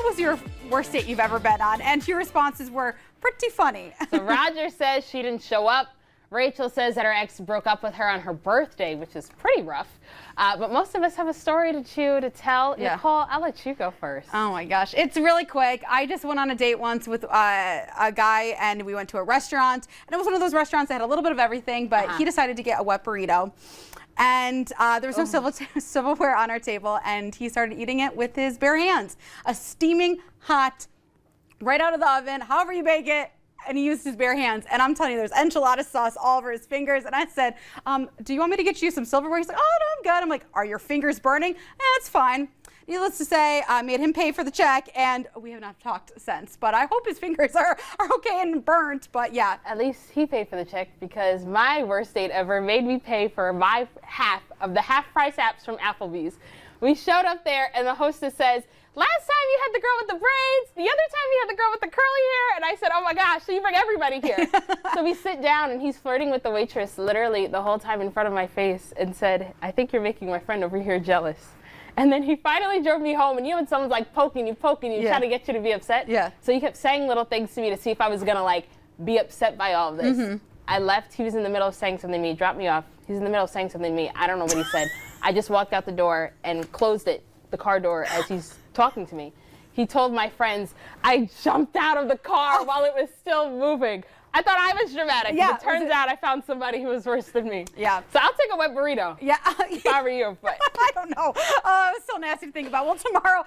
was your worst date you've ever been on? And your responses were pretty funny. So Roger says she didn't show up. Rachel says that her ex broke up with her on her birthday, which is pretty rough. But most of us have a story to tell. Yeah. Nicole, I'll let you go first. Oh my gosh, it's really quick. I just went on a date once with a guy, and we went to a restaurant, and it was one of those restaurants that had a little bit of everything, but he decided to get a wet burrito. And there was no silverware on our table, and he started eating it with his bare hands. A steaming hot, right out of the oven, however you bake it, and he used his bare hands. And I'm telling you, there's enchilada sauce all over his fingers. And I said, do you want me to get you some silverware? He's like, oh, no, I'm good. I'm like, are your fingers burning? It's fine. Needless to say, I made him pay for the check, and we have not talked since. But I hope his fingers are okay and burnt, but yeah. At least he paid for the check, because my worst date ever made me pay for my half of the half-price apps from Applebee's. We showed up there, and the hostess says, last time you had the girl with the braids, the other time you had the girl with the curly hair. And I said, oh my gosh, so you bring everybody here. So we sit down, and he's flirting with the waitress literally the whole time in front of my face, and said, I think you're making my friend over here jealous. And then he finally drove me home, and you know when someone's like poking you, trying to get you to be upset? Yeah. So he kept saying little things to me to see if I was gonna like be upset by all of this. I left, he was in the middle of saying something to me, dropped me off. He's in the middle of saying something to me, I don't know what he said. I just walked out the door and closed it, the car door, as he's talking to me. He told my friends, I jumped out of the car while it was still moving. I thought I was dramatic. Yeah, It turns out I found somebody who was worse than me. Yeah. So I'll take a wet burrito. Yeah. If I were you, but I don't know. It's so nasty to think about. Well, tomorrow,